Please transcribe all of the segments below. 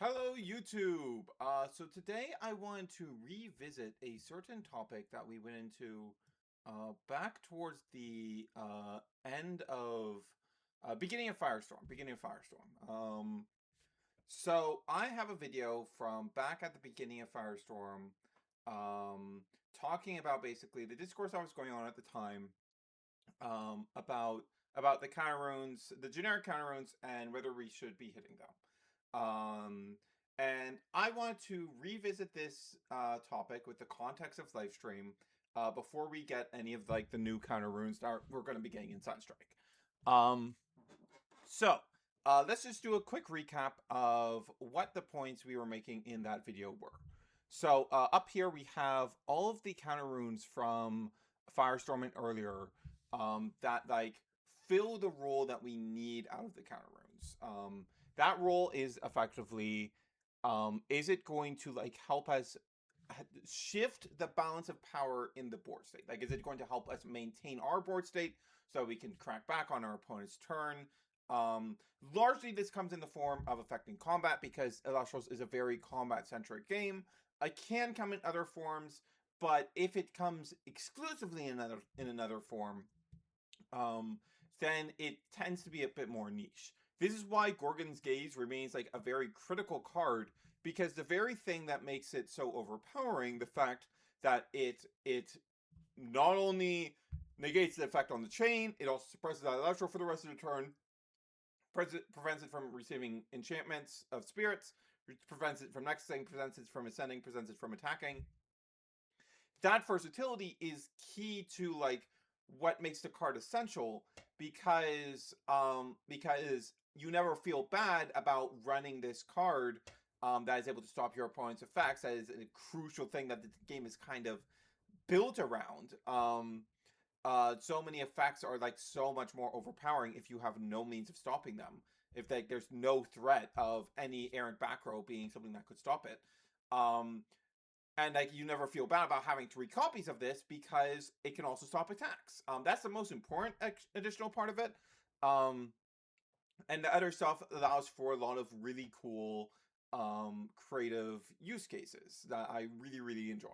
Hello, YouTube. So today I wanted to revisit a certain topic that we went into back towards the end of beginning of Firestorm. So I have a video from back at the beginning of Firestorm, um, talking about basically the discourse that was going on at the time, about the counter runes, the generic counter runes, and whether we should be hitting them. And I want to revisit this topic with the context of Lifestream before we get any of like the new counter runes that we're going to be getting in Sunstrike. Um, so let's just do a quick recap of what the points we were making in that video were. So up here we have all of the counter runes from Firestorm and earlier, that like fill the role that we need out of the counter runes. That role is effectively, is it going to like help us shift the balance of power in the board state? Like, is it going to help us maintain our board state so we can crack back on our opponent's turn? Um, Largely, this comes in the form of affecting combat because Elestrals is a very combat-centric game. It can come in other forms, but if it comes exclusively in another form, um, then it tends to be a bit more niche. This is why Gorgon's Gaze remains like a very critical card, because the very thing that makes it so overpowering, the fact that it not only negates the effect on the chain, it also suppresses that electro for the rest of the turn, prevents it from receiving enchantments of spirits, prevents it from nexusing, prevents it from ascending, prevents it from attacking. That versatility is key to like what makes the card essential, because you never feel bad about running this card, that is able to stop your opponent's effects. That is a crucial thing that the game is kind of built around. So many effects are like so much more overpowering if you have no means of stopping them. If like there's no threat of any errant back row being something that could stop it. Um, and like you never feel bad about having 3 copies of this because it can also stop attacks. That's the most important additional part of it. Um, and the other stuff allows for a lot of really cool creative use cases that I really enjoy,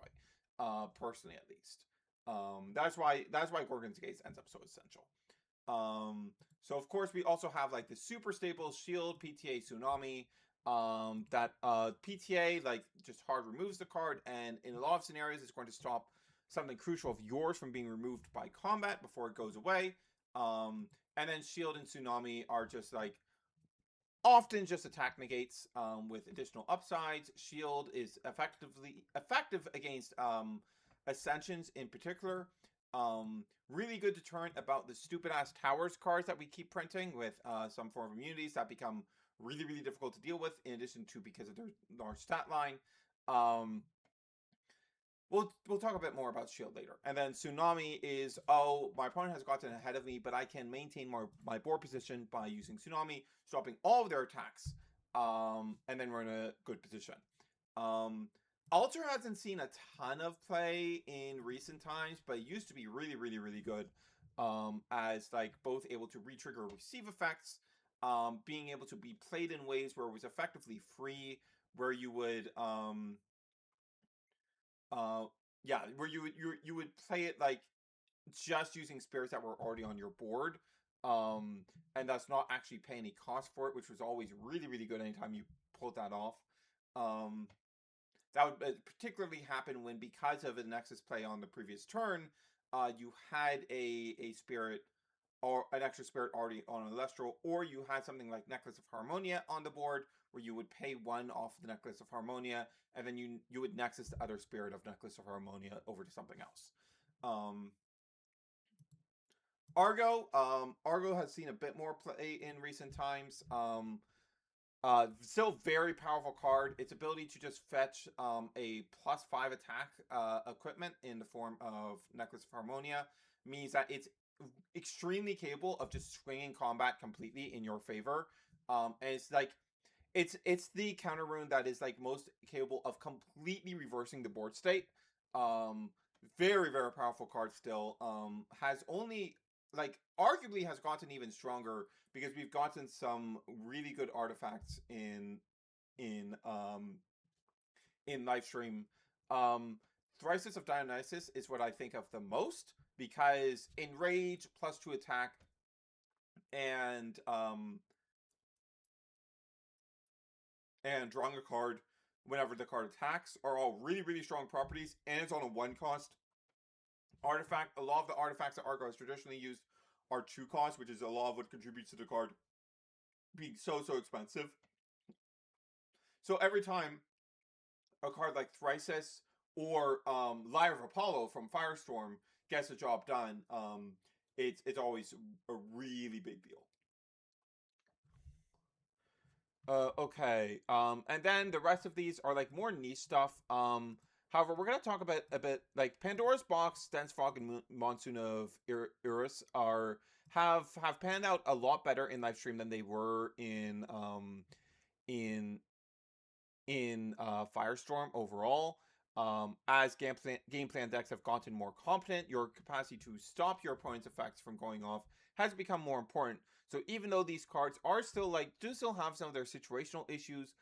personally at least. That's why Gorgon's Gaze ends up so essential. So of course we also have like the super stable shield PTA Tsunami. That PTA like just hard removes the card, and in a lot of scenarios it's going to stop something crucial of yours from being removed by combat before it goes away. And then shield and Tsunami are just like often just attack negates, with additional upsides. Shield is effective against ascensions in particular. Really good deterrent about the stupid ass towers cards that we keep printing with some form of immunities that become really difficult to deal with. In addition to because of their large stat line. Um, we'll talk a bit more about shield later. And then Tsunami is, oh, my opponent has gotten ahead of me, but I can maintain my board position by using Tsunami, stopping all of their attacks. And then we're in a good position. Alter hasn't seen a ton of play in recent times, but it used to be really good. As like both able to re-trigger receive effects, being able to be played in ways where it was effectively free, where you would uh yeah, where you would play it like just using spirits that were already on your board, um and that's not actually pay any cost for it, which was always really good anytime you pulled that off. um that would particularly happen when, because of a nexus play on the previous turn, you had a spirit or an extra spirit already on an Elestral, or you had something like Necklace of Harmonia on the board, where you would pay 1 off the Necklace of Harmonia, and then you would nexus the other spirit of Necklace of Harmonia over to something else. Um, Argo has seen a bit more play in recent times. Still very powerful card. Its ability to just fetch a +5 attack equipment in the form of Necklace of Harmonia means that it's extremely capable of just swinging combat completely in your favor. And it's like it's the counter rune that is like most capable of completely reversing the board state. Um, very powerful card still. Has only like arguably has gotten even stronger because we've gotten some really good artifacts in in Lifestream. Um, Thrisis of Dionysus is what I think of the most because Enrage +2 attack and drawing a card whenever the card attacks are all really, really strong properties, and it's on a 1 cost artifact. A lot of the artifacts that Argo has traditionally used are 2 cost, which is a lot of what contributes to the card being so expensive. So every time a card like Thrisis or Lyre of Apollo from Firestorm gets the job done, it's always a really big deal. Okay. And then the rest of these are like more niche stuff. However, we're gonna talk about a bit like Pandora's Box, Dense Fog, and Monsoon of Urus have panned out a lot better in Lifestream than they were in Firestorm overall. As game plan decks have gotten more competent, your capacity to stop your opponent's effects from going off has become more important. So even though these cards are still do still have some of their situational issues,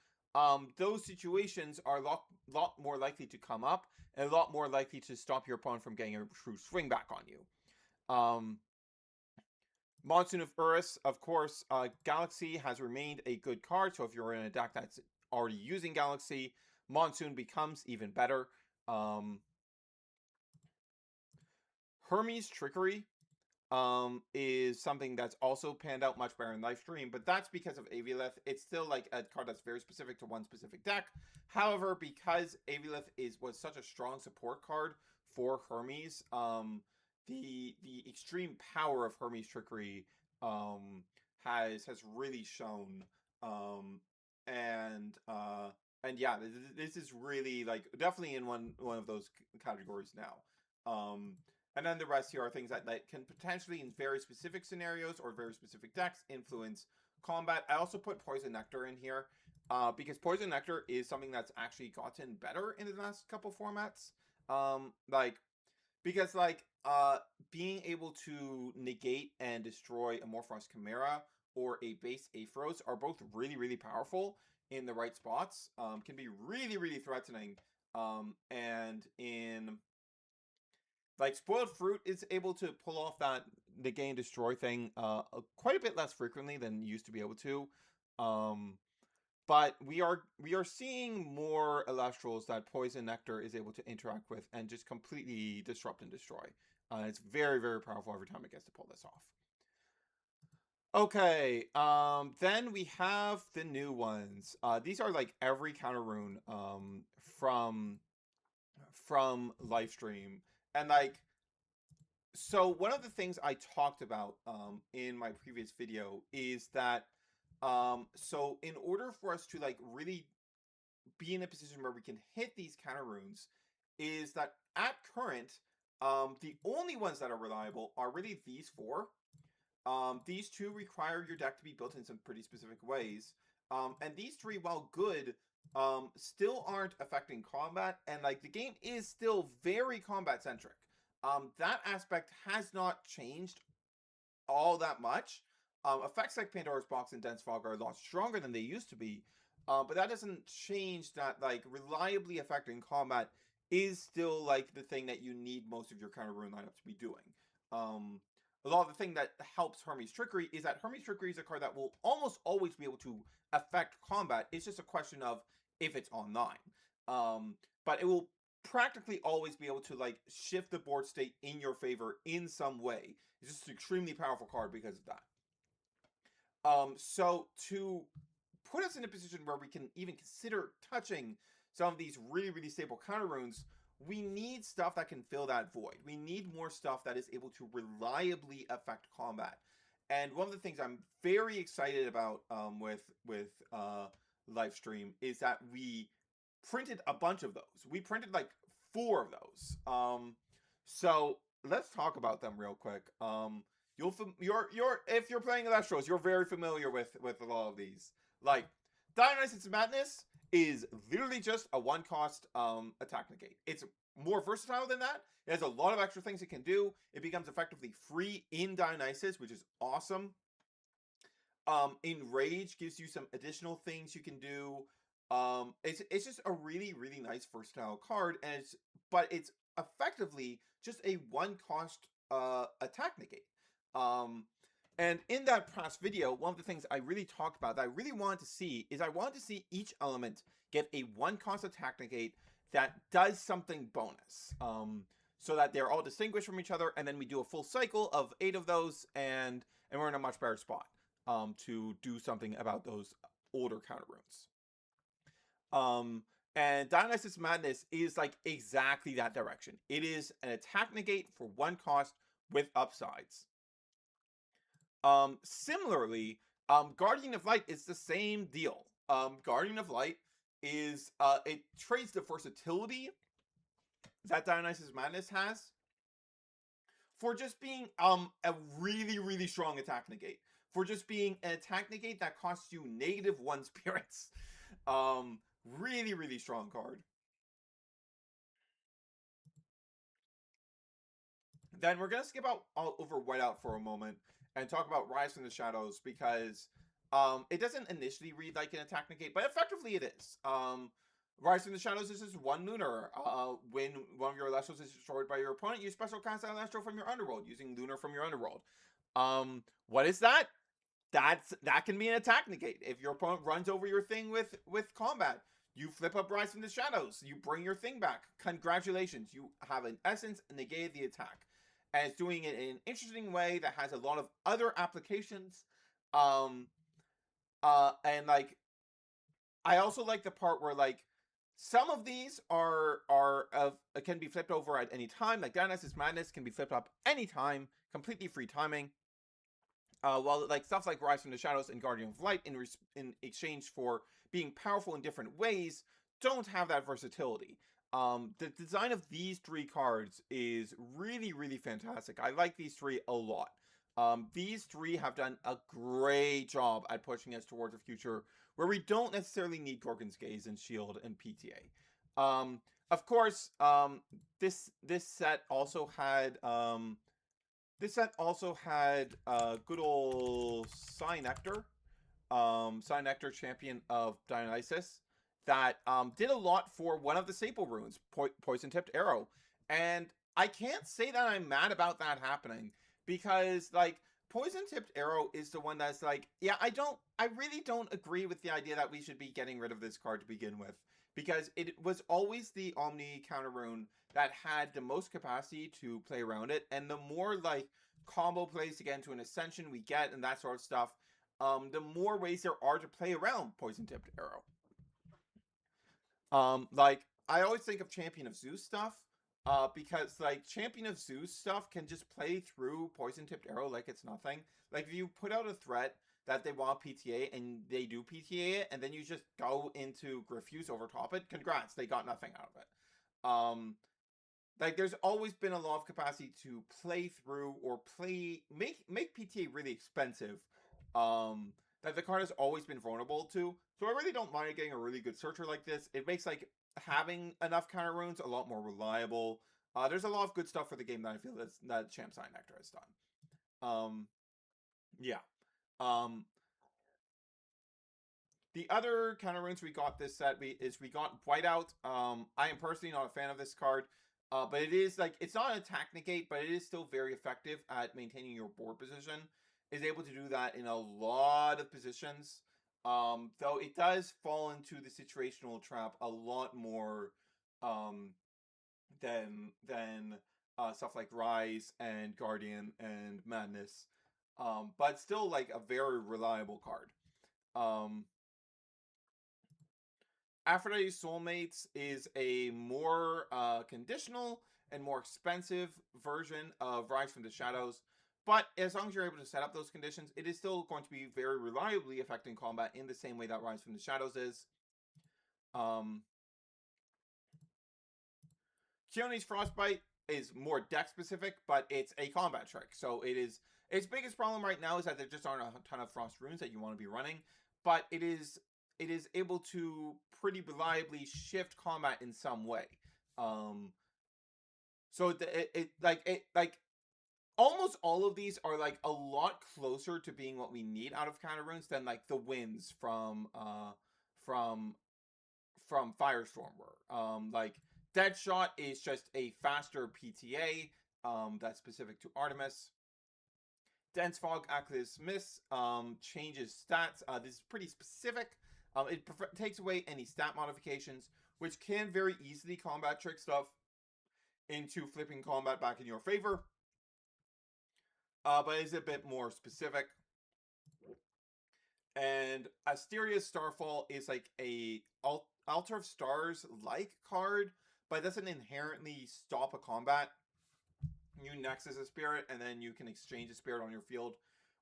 those situations are a lot more likely to come up and a lot more likely to stop your opponent from getting a true swing back on you. Monsoon of Urus, of course, Galaxy has remained a good card. So if you're in a deck that's already using Galaxy, Monsoon becomes even better. Hermes Trickery is something that's also panned out much better in Lifestream, but that's because of Aviolith. It's still like a card that's very specific to one specific deck. However, because Aviolith was such a strong support card for Hermes, the extreme power of Hermes Trickery has really shown. And yeah, this is really like definitely in one of those categories now. And then the rest here are things that can potentially, in very specific scenarios or very specific decks, influence combat. I also put Poison Nectar in here because Poison Nectar is something that's actually gotten better in the last couple formats. Because being able to negate and destroy a Morphos Chimera or a base Aphros are both really, really powerful in the right spots. Can be really, really threatening. And in like Spoiled Fruit is able to pull off that negate and destroy thing quite a bit less frequently than used to be able to. But we are seeing more Elestrals that Poison Nectar is able to interact with and just completely disrupt and destroy. It's very, very powerful every time it gets to pull this off. Okay, then we have the new ones. These are like every counter rune from Lifestream. And like, so one of the things I talked about in my previous video is that so in order for us to like really be in a position where we can hit these counter runes is that at current the only ones that are reliable are really these 4. These 2 require your deck to be built in some pretty specific ways. And these 3, while good, still aren't affecting combat, and like the game is still very combat centric. That aspect has not changed all that much. Effects like Pandora's Box and Dense Fog are a lot stronger than they used to be, but that doesn't change that like reliably affecting combat is still like the thing that you need most of your counter rune lineup to be doing. A lot of the thing that helps Hermes Trickery is that Hermes Trickery is a card that will almost always be able to affect combat. It's just a question of if it's online. But it will practically always be able to like shift the board state in your favor in some way. It's just an extremely powerful card because of that. So to put us in a position where we can even consider touching some of these really, really stable counter runes, we need stuff that can fill that void. We need more stuff that is able to reliably affect combat. And one of the things I'm very excited about with Lifestream is that we printed a bunch of those. We printed like 4 of those. So let's talk about them real quick. If you're playing Elestrals, you're very familiar with a lot of these. Like Dionysus Madness is literally just a 1-cost attack negate. It's more versatile than that. It has a lot of extra things it can do. It becomes effectively free in Dionysus, which is awesome. Enrage gives you some additional things you can do. It's just a really nice versatile card, and it's effectively just a one cost attack negate. Um, and in that past video, one of the things I really talked about that I really wanted to see is I wanted to see each element get a one cost attack negate that does something bonus. So that they're all distinguished from each other, and then we do a full cycle of 8 of those, and we're in a much better spot to do something about those older counter runes. Um, and Dionysus Madness is like exactly that direction. It is an attack negate for one cost with upsides. Similarly, Guardian of Light is the same deal. Guardian of Light is it trades the versatility that Dionysus Madness has for just being a really strong attack negate. For just being an attack negate that costs you -1 spirits. Really strong card. Then we're gonna skip out over Whiteout for a moment and talk about Rise from the Shadows, because it doesn't initially read like an attack negate, but effectively it is. Rise from the Shadows is just 1 Lunar. When one of your Elestrals is destroyed by your opponent, you special cast an Elestral from your underworld using Lunar from your underworld. What is that? That can be an attack negate. If your opponent runs over your thing with combat, you flip up Rise from the Shadows. You bring your thing back. Congratulations. You have, in essence, negated the attack. And it's doing it in an interesting way that has a lot of other applications. And like, I also like the part where like some of these are can be flipped over at any time. Like Dionysus Madness can be flipped up anytime, completely free timing. While like stuff like Rise from the Shadows and Guardian of Light in exchange for being powerful in different ways don't have that versatility. The design of these 3 cards is really fantastic. I like these 3 a lot. These 3 have done a great job at pushing us towards a future where we don't necessarily need Gorgon's Gaze and Shield and PTA. Of course, this set also had good old Cynector, Cynector, champion of Dionysus, that did a lot for one of the staple runes, Poison Tipped Arrow. And I can't say that I'm mad about that happening, because like Poison Tipped Arrow is the one that's like, yeah, I really don't agree with the idea that we should be getting rid of this card to begin with, because it was always the Omni counter rune that had the most capacity to play around it, and the more like combo plays to get into an Ascension we get and that sort of stuff, the more ways there are to play around Poison Tipped Arrow. Like I always think of Champion of Zeus stuff, because like Champion of Zeus stuff can just play through Poison Tipped Arrow like it's nothing. Like if you put out a threat that they want PTA and they do PTA it, and then you just go into Griffuse over top it, congrats, they got nothing out of it. Like there's always been a lot of capacity to play through or make PTA really expensive. That the card has always been vulnerable to. So I really don't mind getting a really good searcher like this. It makes like having enough counter runes a lot more reliable. There's a lot of good stuff for the game that I feel that Champ Cynector has done. Yeah. The other counter runes we got this set we got Whiteout. I am personally not a fan of this card. But it is like, it's not an attack negate, but it is still very effective at maintaining your board position. Is able to do that in a lot of positions. Though it does fall into the situational trap a lot more than stuff like Rise and Guardian and Madness. But still like a very reliable card. Aphrodite Soulmates is a more conditional and more expensive version of Rise from the Shadows, but as long as you're able to set up those conditions, it is still going to be very reliably affecting combat in the same way that Rise from the Shadows is. Keone's Frostbite is more deck specific, but it's a combat trick, so it is its biggest problem right now is that there just aren't a ton of Frost runes that you want to be running, but it is able to pretty reliably shift combat in some way. So almost all of these are like a lot closer to being what we need out of counter runes than like the wins from from Firestorm were. Like Deadshot is just a faster PTA that's specific to Artemis. Dense Fog Aqueous Mist changes stats. This is pretty specific. It takes away any stat modifications, which can very easily combat trick stuff into flipping combat back in your favor. But it's a bit more specific. And Asteria's Starfall is like a Altar of Stars like card, but it doesn't inherently stop a combat. You Nexus a spirit, and then you can exchange a spirit on your field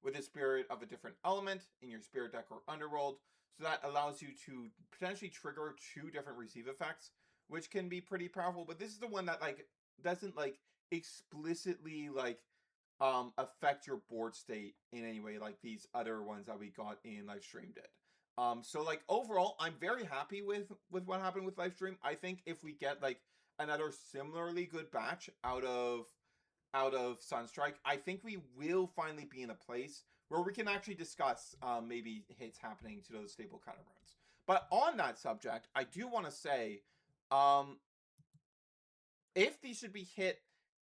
with a spirit of a different element in your spirit deck or underworld. So that allows you to potentially trigger 2 different receive effects, which can be pretty powerful. But this is the one that like doesn't like explicitly like affect your board state in any way like these other ones that we got in Lifestream did. So like overall, I'm very happy with what happened with Lifestream. I think if we get like another similarly good batch out of Sunstrike, I think we will finally be in a place where we can actually discuss maybe hits happening to those stable counterparts. But on that subject, I do want to say, if these should be hit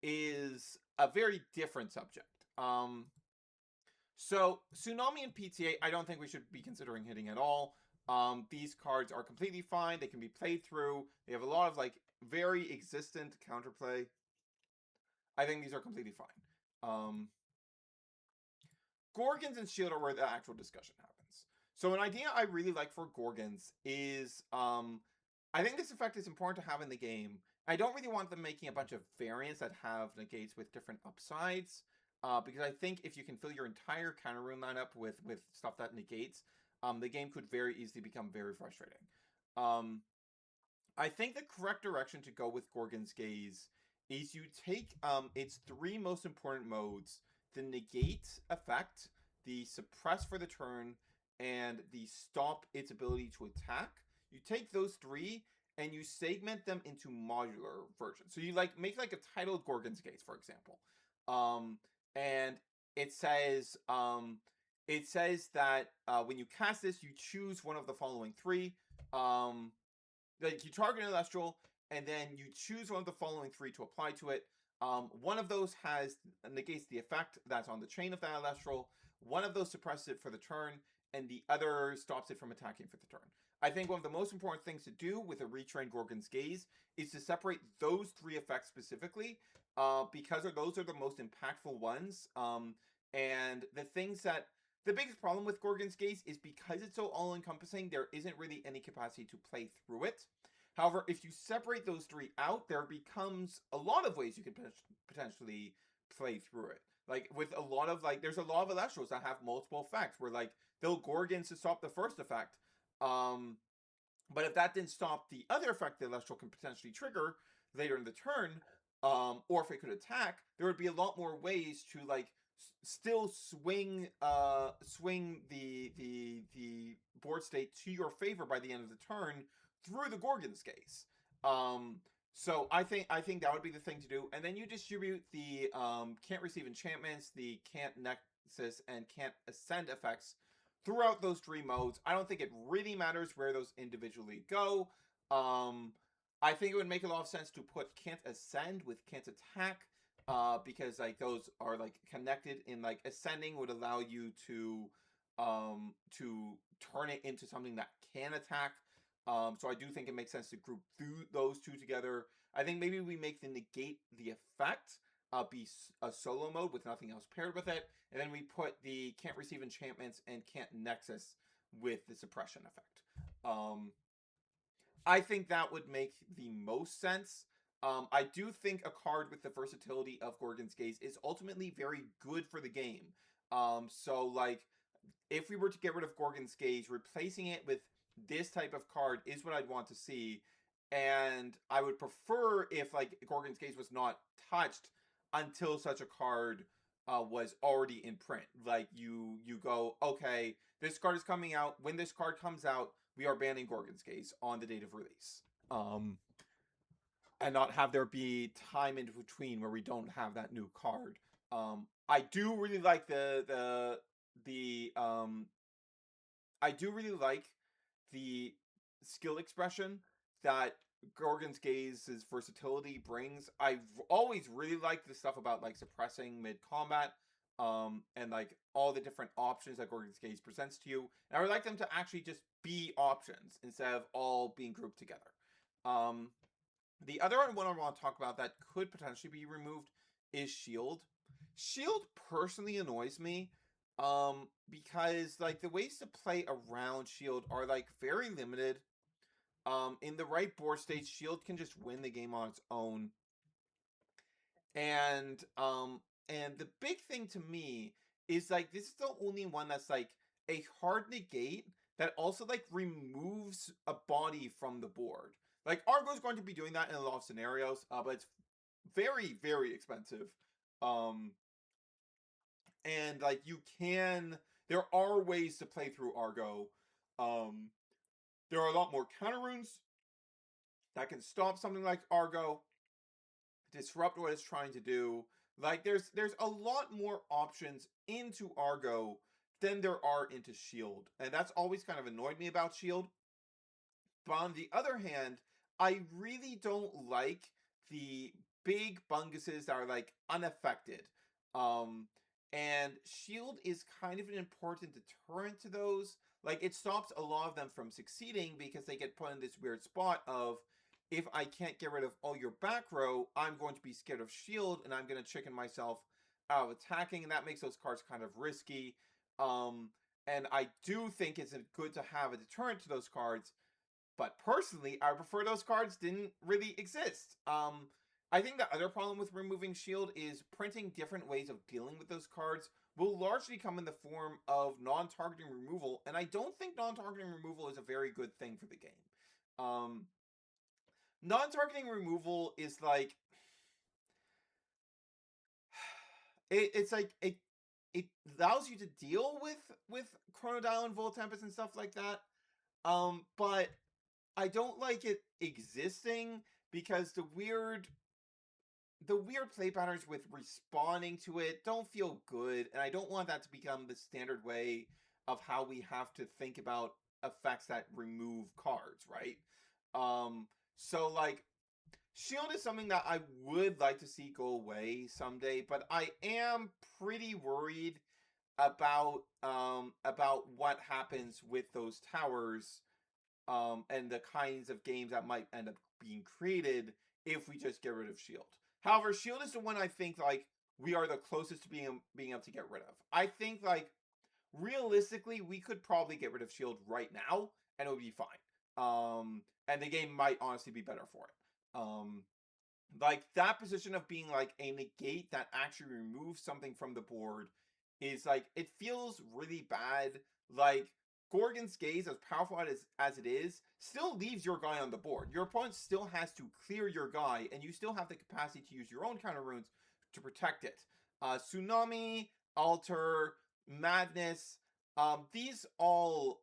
is a very different subject. So Tsunami and PTA, I don't think we should be considering hitting at all. These cards are completely fine. They can be played through. They have a lot of like very existent counterplay. I think these are completely fine. Gorgons and Shield are where the actual discussion happens. So an idea I really like for Gorgons is, I think this effect is important to have in the game. I don't really want them making a bunch of variants that have negates with different upsides, because I think if you can fill your entire counter rune lineup with stuff that negates, the game could very easily become very frustrating. I think the correct direction to go with Gorgon's Gaze is you take its 3 most important modes: the negate effect, the suppress for the turn, and the stop its ability to attack. You take those 3 and you segment them into modular versions. So you like make like a titled Gorgon's Gaze, for example. And it says that when you cast this, you choose one of the following 3. Like you target an Elestral, and then you choose one of the following 3 to apply to it. One of those negates the effect that's on the chain of that Elestral. One of those suppresses it for the turn, and the other stops it from attacking for the turn. I think one of the most important things to do with a retrained Gorgon's Gaze is to separate those 3 effects specifically, because those are the most impactful ones. And the biggest problem with Gorgon's Gaze is because it's so all-encompassing, there isn't really any capacity to play through it. However, if you separate those 3 out, there becomes a lot of ways you can potentially play through it. Like, with a lot of, like, there's a lot of Elestrals that have multiple effects, where, like, they'll Gorgons to stop the first effect. But if that didn't stop the other effect the Elestral can potentially trigger later in the turn, or if it could attack, there would be a lot more ways to, like, still swing the board state to your favor by the end of the turn through the Gorgon's Gaze. So I think that would be the thing to do. And then you distribute the can't receive enchantments, the can't nexus, and can't ascend effects throughout those 3 modes. I don't think it really matters where those individually go. I think it would make a lot of sense to put can't ascend with can't attack, because like those are like connected in like ascending would allow you to turn it into something that can attack. So I do think it makes sense to group those 2 together. I think maybe we make the negate the effect be a solo mode with nothing else paired with it, and then we put the can't receive enchantments and can't nexus with the suppression effect. I think that would make the most sense. I do think a card with the versatility of Gorgon's Gaze is ultimately very good for the game. So like, if we were to get rid of Gorgon's Gaze, replacing it with this type of card is what I'd want to see. And I would prefer if like Gorgon's Gaze was not touched until such a card was already in print. Like you go, okay, this card is coming out. When this card comes out, we are banning Gorgon's Gaze on the date of release. And not have there be time in between where we don't have that new card. I do really like I do really like the skill expression that Gorgon's Gaze's versatility brings. I've always really liked the stuff about like suppressing mid combat, and like all the different options that Gorgon's Gaze presents to you. And I would like them to actually just be options instead of all being grouped together. Um, the other one I want to talk about that could potentially be removed is Shield. Shield personally annoys me, because like the ways to play around Shield are like very limited. In the right board state, Shield can just win the game on its own. And the big thing to me is like this is the only one that's like a hard negate that also like removes a body from the board. Like Argo's going to be doing that in a lot of scenarios, but it's very, very expensive. Um, and like there are ways to play through Argo. Um, there are a lot more counter runes that can stop something like Argo, disrupt what it's trying to do. Like there's a lot more options into Argo than there are into Shield. And that's always kind of annoyed me about Shield. But on the other hand, I really don't like the big bunguses that are like unaffected. Um and Shield is kind of an important deterrent to those. Like it stops a lot of them from succeeding because they get put in this weird spot of, if I can't get rid of all your back row, I'm going to be scared of Shield and I'm going to chicken myself out of attacking, and that makes those cards kind of risky. And I do think it's good to have a deterrent to those cards, but personally, I prefer those cards didn't really exist. I think the other problem with removing Shield is printing different ways of dealing with those cards will largely come in the form of non-targeting removal, and I don't think non-targeting removal is a very good thing for the game. Non-targeting removal is like it's like it allows you to deal with Chronodile and Voltempest and stuff like that. But I don't like it existing because the weird play patterns with responding to it don't feel good, and I don't want that to become the standard way of how we have to think about effects that remove cards, right? So like Shield is something that I would like to see go away someday, but I am pretty worried about what happens with those towers, and the kinds of games that might end up being created if we just get rid of Shield. However, Shield is the one I think like we are the closest to being able to get rid of. I think like realistically we could probably get rid of Shield right now and it would be fine. And the game might honestly be better for it. Like that position of being like a negate that actually removes something from the board is like, it feels really bad. Like Gorgon's Gaze, as powerful as it is, still leaves your guy on the board. Your opponent still has to clear your guy, and you still have the capacity to use your own counter runes to protect it. Tsunami, Alter, Madness, these all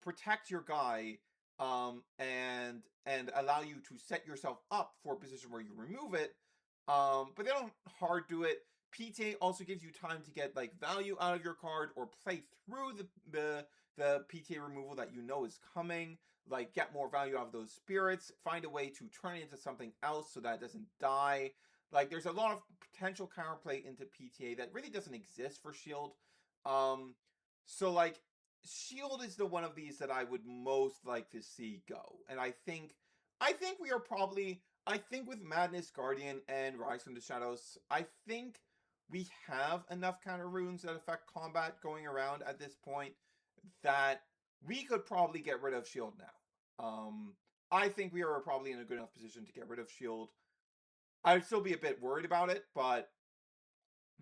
protect your guy, and allow you to set yourself up for a position where you remove it. But they don't hard do it. PTA also gives you time to get like value out of your card or play through the PTA removal that you know is coming. Like get more value out of those spirits. Find a way to turn it into something else so that it doesn't die. Like there's a lot of potential counterplay into PTA that really doesn't exist for Shield. So like Shield is the one of these that I would most like to see go. And I think we are probably, I think with Madness, Guardian, and Rise from the Shadows, I think we have enough counter runes that affect combat going around at this point that we could probably get rid of Shield now. I think we are probably in a good enough position to get rid of Shield. I'd still be a bit worried about it, but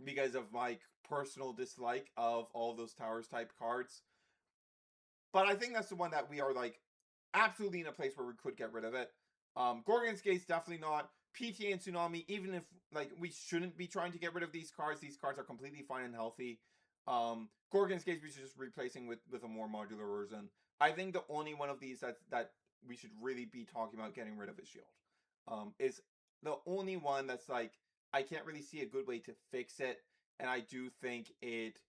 because of my personal dislike of all of those Towers type cards. But I think that's the one that we are like absolutely in a place where we could get rid of it. Gorgon's Gaze definitely not. PTA and Tsunami, even if like we shouldn't be trying to get rid of these cards are completely fine and healthy. Gorgon's Gaze we should just replacing with a more modular version. I think the only one of these that we should really be talking about getting rid of is Shield. Is the only one that's like I can't really see a good way to fix it, and I do think it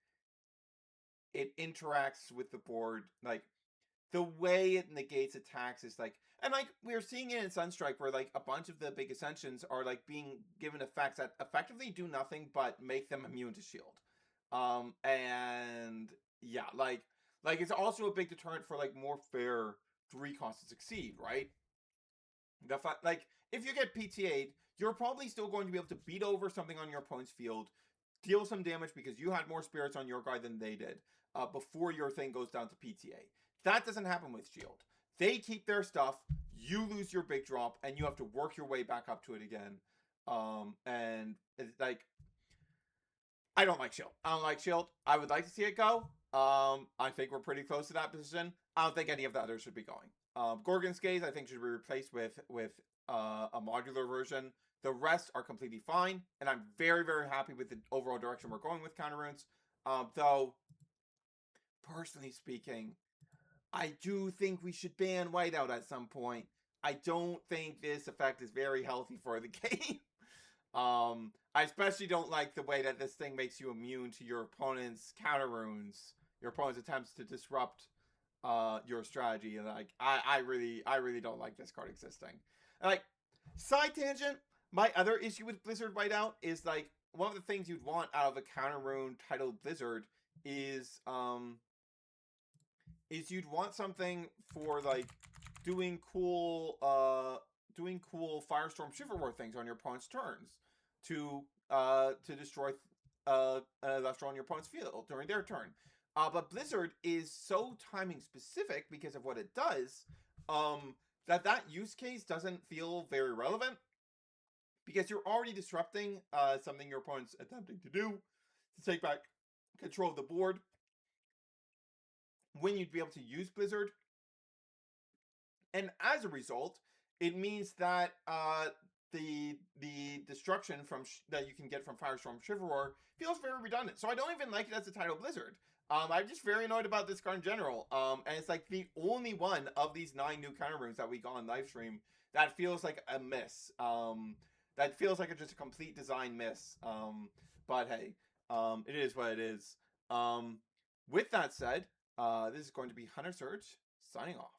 interacts with the board. Like the way it negates attacks is like, and like we're seeing it in Sunstrike where like a bunch of the big ascensions are like being given effects that effectively do nothing but make them immune to shield. And yeah, like it's also a big deterrent for like more fair 3 costs to succeed, right? The fact, like, if you get PTA'd, you're probably still going to be able to beat over something on your opponent's field, deal some damage because you had more spirits on your guy than they did, before your thing goes down to PTA. That doesn't happen with Shield. They keep their stuff, you lose your big drop, and you have to work your way back up to it again. And it's like, I don't like Shield. I don't like Shield. I would like to see it go. I think we're pretty close to that position. I don't think any of the others should be going. Gorgon's Gaze, I think, should be replaced with a modular version. The rest are completely fine, and I'm very, very happy with the overall direction we're going with counter runes. Though, personally speaking, I do think we should ban Whiteout at some point. I don't think this effect is very healthy for the game. I especially don't like the way that this thing makes you immune to your opponent's counter runes, your opponent's attempts to disrupt your strategy. And like, I really don't like this card existing. And like, side tangent, my other issue with Blizzard Whiteout is like, one of the things you'd want out of a counter rune titled Blizzard is you'd want something for like doing cool Firestorm Shiverwar things on your opponent's turns to destroy Lestral on your opponent's field during their turn. But Blizzard is so timing specific because of what it does, that use case doesn't feel very relevant, because you're already disrupting something your opponent's attempting to do to take back control of the board when you'd be able to use Blizzard. And as a result, it means that the destruction from that you can get from Firestorm Shiverwar feels very redundant. So I don't even like it as a title Blizzard. I'm just very annoyed about this card in general. And it's like the only one of these 9 new counter runes that we got on Lifestream that feels like a miss. That feels like just a complete design miss. But hey, it is what it is. With that said, this is going to be Hunter Surge signing off.